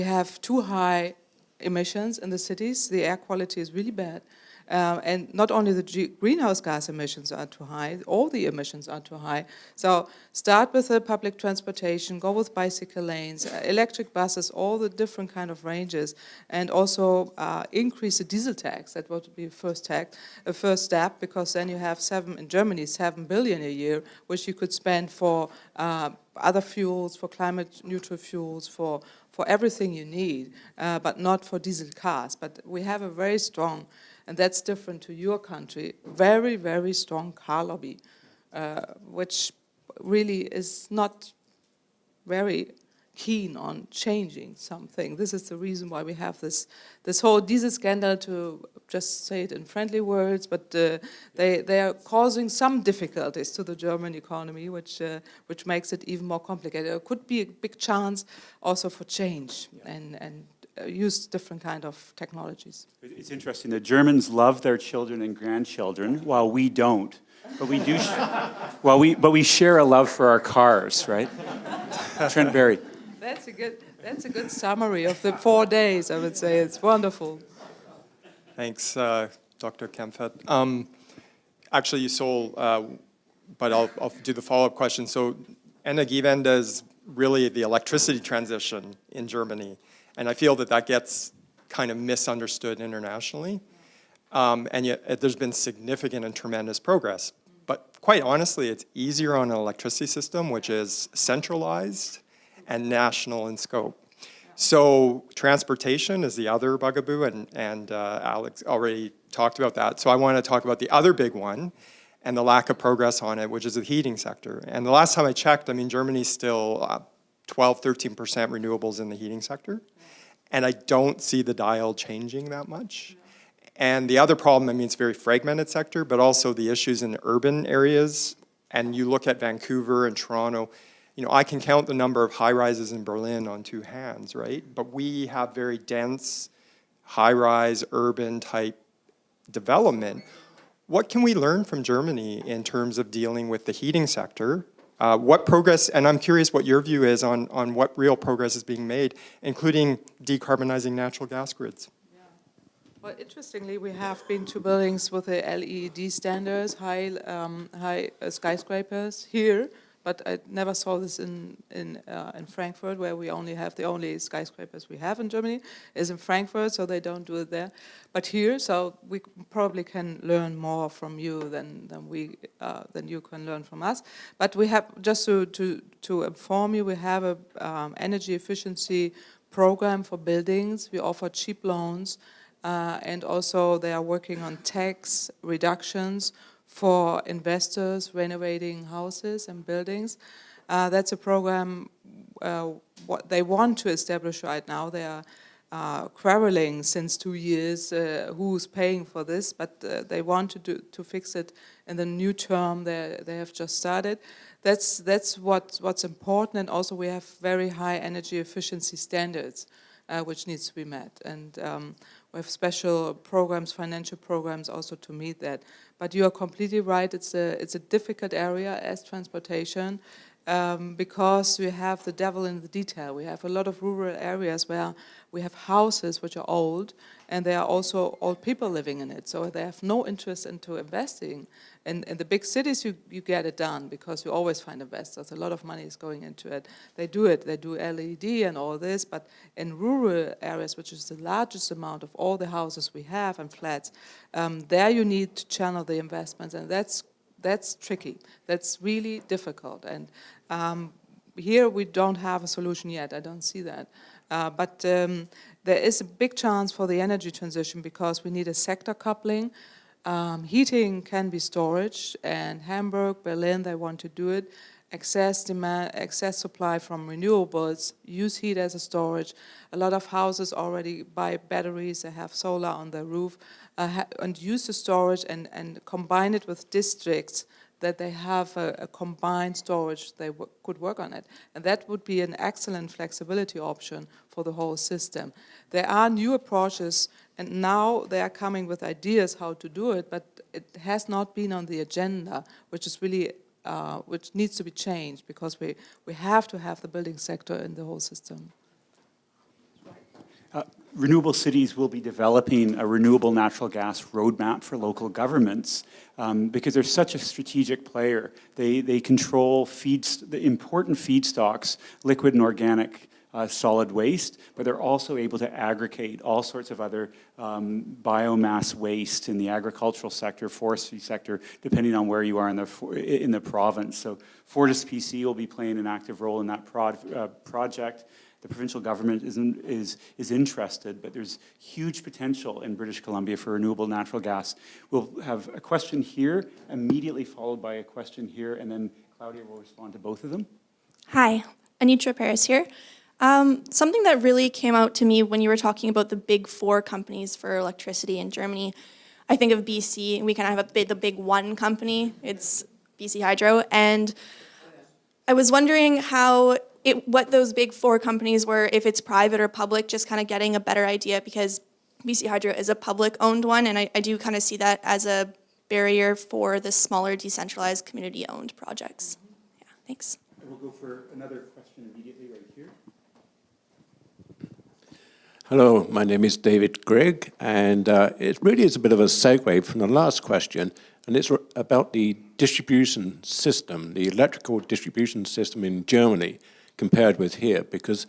have too high emissions in the cities. The air quality is really bad. And not only the greenhouse gas emissions are too high, all the emissions are too high. So start with the public transportation, go with bicycle lanes, electric buses, all the different kind of ranges, and also increase the diesel tax. That would be a first step, because then you have in Germany, 7 billion a year, which you could spend for other fuels, for climate neutral fuels, for everything you need, but not for diesel cars. But we have a very strong, and that's different to your country, very, very strong car lobby, which really is not very keen on changing something. This is the reason why we have this whole diesel scandal, to just say it in friendly words, but they are causing some difficulties to the German economy, which makes it even more complicated. It could be a big chance also for change and use different kind of technologies. It's interesting, the Germans love their children and grandchildren, while we don't. But we do, but we share a love for our cars, right? Trent Berry. That's a good summary of the 4 days, I would say. It's wonderful. Thanks, Dr. Kemfert. Actually, you stole, but I'll do the follow-up question. So Energiewende is really the electricity transition in Germany. And I feel that gets kind of misunderstood internationally. And yet there's been significant and tremendous progress. But quite honestly, it's easier on an electricity system which is centralized and national in scope. So transportation is the other bugaboo, and Alex already talked about that. So I want to talk about the other big one and the lack of progress on it, which is the heating sector. And the last time I checked, I mean, Germany's still 12, 13% renewables in the heating sector. And I don't see the dial changing that much. And the other problem, I mean, it's a very fragmented sector, but also the issues in the urban areas. And you look at Vancouver and Toronto, you know, I can count the number of high-rises in Berlin on 2 hands, right? But we have very dense, high-rise, urban-type development. What can we learn from Germany in terms of dealing with the heating sector? What progress, and I'm curious what your view is on what real progress is being made, including decarbonizing natural gas grids. Well, interestingly, we have been to buildings with the LED standards, high skyscrapers here, but I never saw this in Frankfurt, where we only have the only skyscrapers we have in Germany is in Frankfurt, so they don't do it there. But here, so we probably can learn more from you than you can learn from us. But we have, just to inform you, we have a energy efficiency program for buildings. We offer cheap loans, and also they are working on tax reductions for investors renovating houses and buildings. That's a program what they want to establish right now. They are quarreling since 2 years who's paying for this, but they want to fix it in the new term they have just started. That's what's important, and also we have very high energy efficiency standards which needs to be met. And we have special programs, financial programs also to meet that. But you are completely right, it's a difficult area as transportation because we have the devil in the detail. We have a lot of rural areas where we have houses which are old, and there are also old people living in it. So they have no interest into investing. In the big cities, you get it done because you always find investors. A lot of money is going into it. They do LED and all this, but in rural areas, which is the largest amount of all the houses we have and flats, there you need to channel the investments, and that's tricky. That's really difficult. And here we don't have a solution yet. I don't see that. But there is a big chance for the energy transition because we need a sector coupling. Heating can be storage, and Hamburg, Berlin, they want to do it. Excess demand, excess supply from renewables, use heat as a storage. A lot of houses already buy batteries, they have solar on their roof, and use the storage and combine it with districts that they have a combined storage, they could work on it. And that would be an excellent flexibility option for the whole system. There are new approaches, and now they are coming with ideas how to do it, but it has not been on the agenda, which is really, which needs to be changed because we have to have the building sector in the whole system. Renewable cities will be developing a renewable natural gas roadmap for local governments because they're such a strategic player. They control the important feedstocks, liquid and organic solid waste, but they're also able to aggregate all sorts of other biomass waste in the agricultural sector, forestry sector, depending on where you are in the province. So Fortis PC will be playing an active role in that project. The provincial government is interested, but there's huge potential in British Columbia for renewable natural gas. We'll have a question here, immediately followed by a question here, and then Claudia will respond to both of them. Hi, Anitra Paris here. Something that really came out to me when you were talking about the big 4 companies for electricity in Germany, I think of BC, and we kind of have the big one company. It's BC Hydro, and I was wondering what those big 4 companies were, if it's private or public, just kind of getting a better idea, because BC Hydro is a public-owned one, and I do kind of see that as a barrier for the smaller, decentralized, community-owned projects. Yeah, thanks. We'll go for another question immediately right here. Hello, my name is David Grigg, and it really is a bit of a segue from the last question, and it's about the distribution system, the electrical distribution system in Germany compared with here, because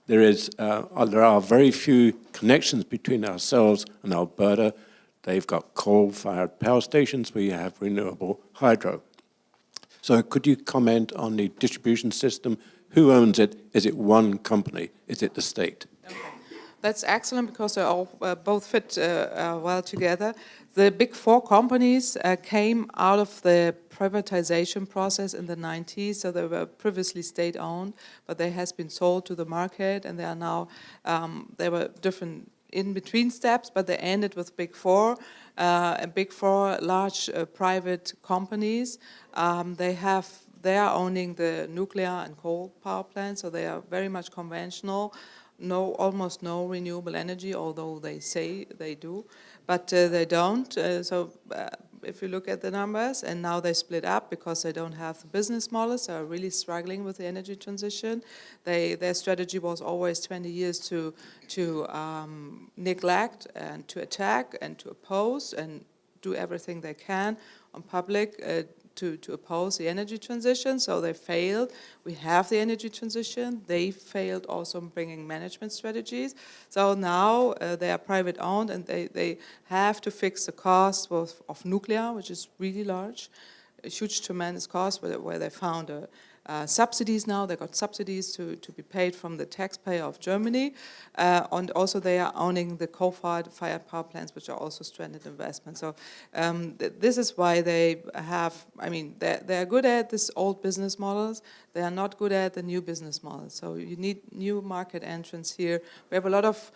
there are very few connections between ourselves and Alberta. They've got coal-fired power stations, we have renewable hydro. So could you comment on the distribution system? Who owns it? Is it one company? Is it the state? Okay. That's excellent, because they all both fit well together. The big 4 companies came out of the privatization process in the 90s, so they were previously state-owned, but they has been sold to the market, and they are now, they were different in-between steps, but they ended with big 4, and big 4 large private companies. They are owning the nuclear and coal power plants, so they are very much conventional. Almost no renewable energy, although they say they do, but they don't. If you look at the numbers, and now they split up because they don't have the business models, they are really struggling with the energy transition. Their strategy was always 20 years to neglect and to attack and to oppose and do everything they can on public to oppose the energy transition, so they failed. We have the energy transition. They failed also in bringing management strategies. So now they are private owned, and they have to fix the cost of nuclear, which is really large, a huge, tremendous cost, where they found subsidies now. They got subsidies to be paid from the taxpayer of Germany. And also they are owning the coal-fired power plants, which are also stranded investments. So this is why they have, they are good at this old business models. They are not good at the new business models. So you need new market entrants here. We have a lot of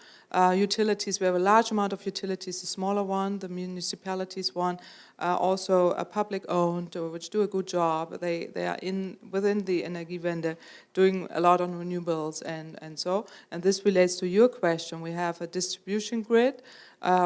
utilities. We have a large amount of utilities, the smaller one, the municipalities one, also a public-owned, which do a good job. They are within the Energiewende doing a lot on renewables and so. And this relates to your question. We have a distribution grid,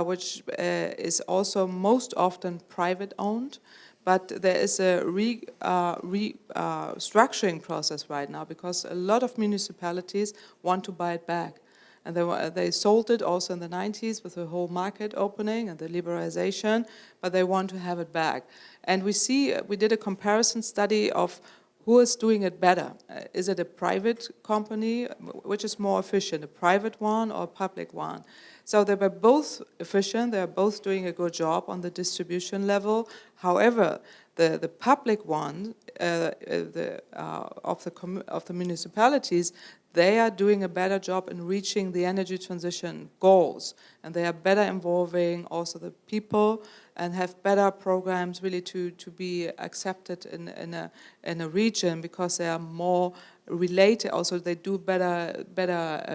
which is also most often private-owned. But there is a restructuring process right now, because a lot of municipalities want to buy it back. And they sold it also in the 90s with the whole market opening and the liberalization, but they want to have it back. And we did a comparison study of who is doing it better. Is it a private company, which is more efficient, a private one or a public one? So they were both efficient, they are both doing a good job on the distribution level. However, the public one of the municipalities, they are doing a better job in reaching the energy transition goals, and they are better involving also the people and have better programs really to be accepted in a region, because they are more related. Also, they do better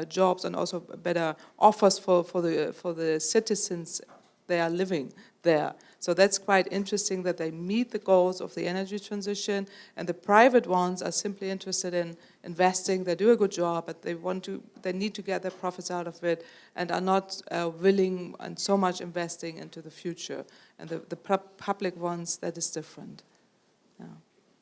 jobs and also better offers for the citizens they are living there. So that's quite interesting that they meet the goals of the energy transition, and the private ones are simply interested in investing. They do a good job, but they need to get their profits out of it, and are not willing and so much investing into the future. And the public ones, that is different. Yeah.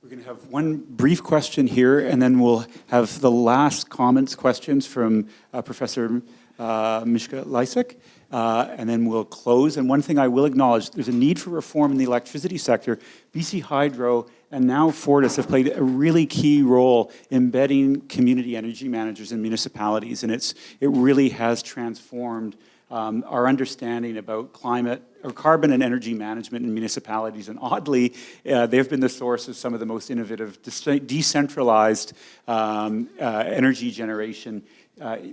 We're going to have one brief question here, and then we'll have the last questions from Professor Mishka Lysek, and then we'll close. And one thing I will acknowledge, there's a need for reform in the electricity sector. BC Hydro and now Fortis have played a really key role embedding community energy managers in municipalities, and it really has transformed our understanding about climate or carbon and energy management in municipalities. And oddly, they've been the source of some of the most innovative, decentralized energy generation,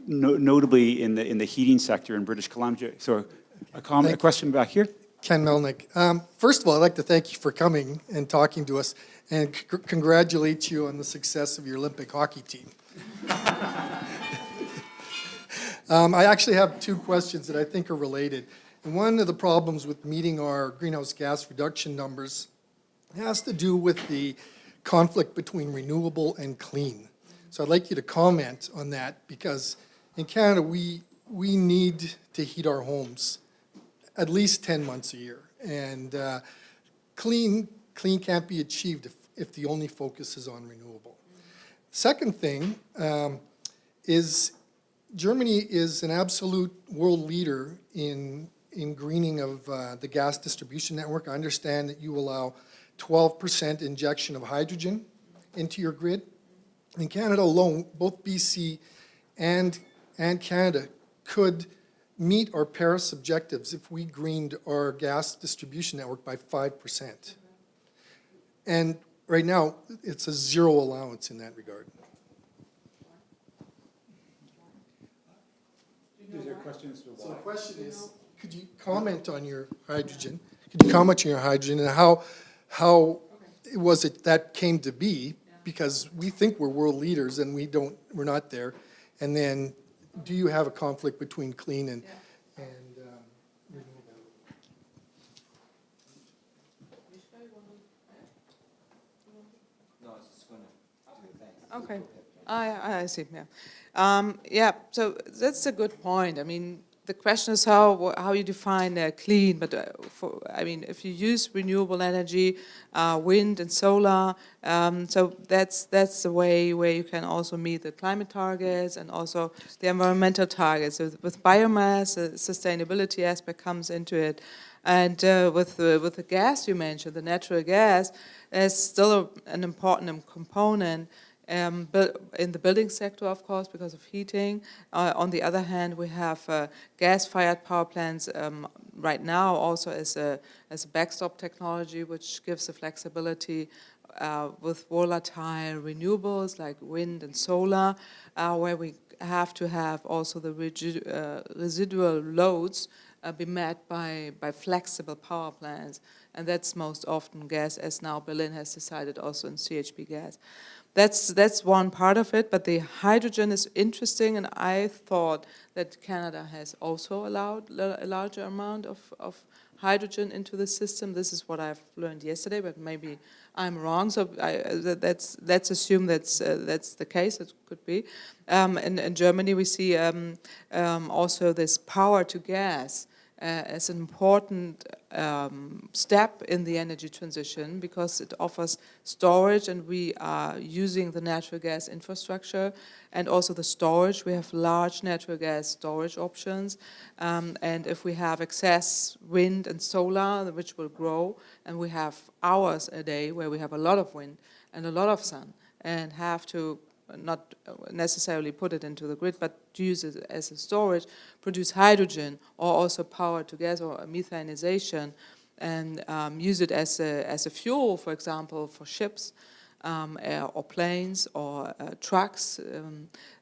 notably in the heating sector in British Columbia. So a question back here. Ken Melnick. First of all, I'd like to thank you for coming and talking to us, and congratulate you on the success of your Olympic hockey team. I actually have two questions that I think are related. And one of the problems with meeting our greenhouse gas reduction numbers has to do with the conflict between renewable and clean. So I'd like you to comment on that, because in Canada, we need to heat our homes at least 10 months a year. And clean can't be achieved if the only focus is on renewable. Second thing is Germany is an absolute world leader in greening of the gas distribution network. I understand that you allow 12% injection of hydrogen into your grid. In Canada alone, both BC and Canada could meet our Paris objectives if we greened our gas distribution network by 5%. And right now, it's a zero allowance in that regard. These are questions for So the question is, could you comment on your hydrogen? Could you comment on your hydrogen, and how was it that came to be? Because we think we're world leaders and we're not there. And then, do you have a conflict between clean and renewable? Okay, I see, yeah. Yeah, so that's a good point. I mean, the question is how you define clean, but I mean, if you use renewable energy, wind and solar, so that's the way where you can also meet the climate targets and also the environmental targets. So with biomass, the sustainability aspect comes into it. And with the gas you mentioned, the natural gas, is still an important component. But in the building sector, of course, because of heating. On the other hand, we have gas-fired power plants right now also as a backstop technology, which gives the flexibility with volatile renewables like wind and solar, where we have to have also the residual loads be met by flexible power plants. And that's most often gas, as now Berlin has decided also in CHP gas. That's one part of it, but the hydrogen is interesting, and I thought that Canada has also allowed a larger amount of hydrogen into the system. This is what I've learned yesterday, but maybe I'm wrong. So let's assume that's the case. It could be. In Germany, we see also this power to gas as an important step in the energy transition, because it offers storage, and we are using the natural gas infrastructure and also the storage. We have large natural gas storage options, and if we have excess wind and solar, which will grow, and we have hours a day where we have a lot of wind and a lot of sun, and have to not necessarily put it into the grid, but use it as a storage, produce hydrogen, or also power to gas or methanization, and use it as a fuel, for example, for ships or planes or trucks.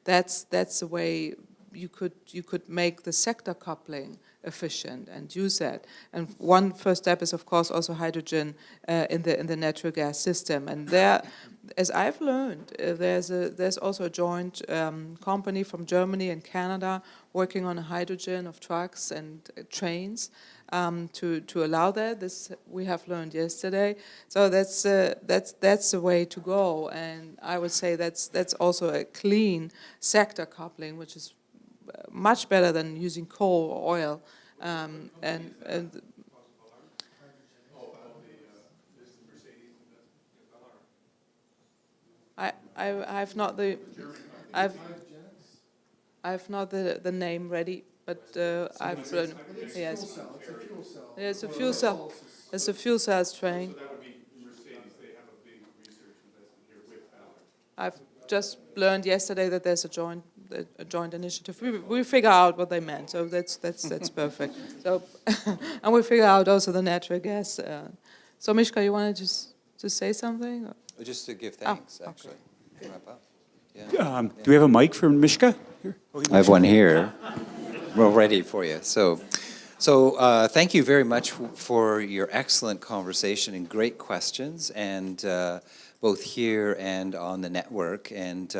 That's the way you could make the sector coupling efficient and use that. And one first step is, of course, also hydrogen in the natural gas system. And there, as I've learned, there's also a joint company from Germany and Canada working on hydrogen of trucks and trains to allow that. This we have learned yesterday. So that's the way to go. And I would say that's also a clean sector coupling, which is much better than using coal or oil. I've not the name ready, but I've learned. Yes, it's a fuel cell. It's a fuel cells train. So that would be Mercedes. They have a big research investment here with Ballard. I've just learned yesterday that there's a joint initiative. We figure out what they meant, so that's perfect. So, and we figure out also the natural gas. So, Mishka, you wanted to say something? Or? Just to give thanks, okay. actually. To wrap up. Yeah. Do we have a mic for Mishka? Here. I have one here. We're ready for you. So thank you very much for your excellent conversation and great questions, and both here and on the network. And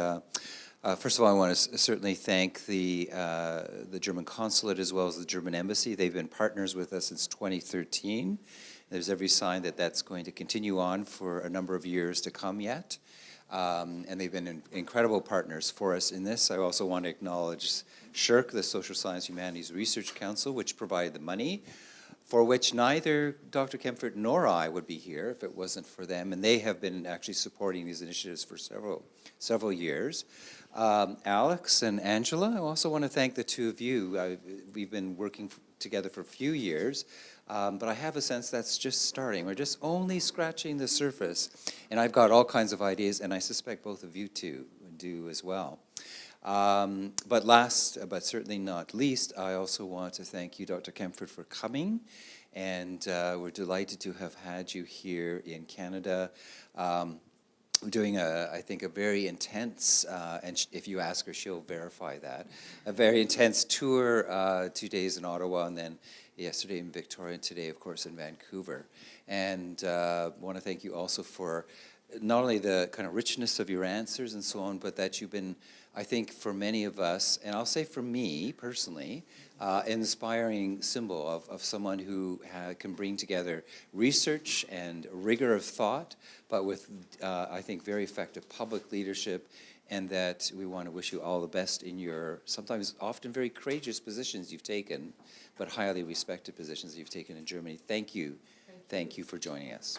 First of all, I want to certainly thank the German consulate as well as the German embassy. They've been partners with us since 2013. There's every sign that that's going to continue on for a number of years to come yet. And they've been incredible partners for us in this. I also want to acknowledge SSHRC, the Social Science Humanities Research Council, which provided the money, for which neither Dr. Kemfert nor I would be here if it wasn't for them. And they have been actually supporting these initiatives for several years. Alex and Angela, I also want to thank the two of you. We've been working together for a few years, but I have a sense that's just starting. We're just only scratching the surface. And I've got all kinds of ideas, and I suspect both of you two do as well. But last, but certainly not least, I also want to thank you, Dr. Kemfert, for coming. And we're delighted to have had you here in Canada. We're doing, I think, a very intense, and if you ask her, she'll verify that, a very intense tour, 2 days in Ottawa, and then yesterday in Victoria, and today, of course, in Vancouver. And I want to thank you also for not only the kind of richness of your answers and so on, but that you've been, I think, for many of us, and I'll say for me personally, an inspiring symbol of someone who can bring together research and rigor of thought, but with, I think, very effective public leadership, and that we want to wish you all the best in your sometimes often very courageous positions you've taken, but highly respected positions you've taken in Germany. Thank you. Thank you for joining us.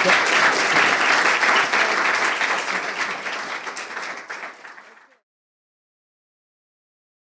Thank you.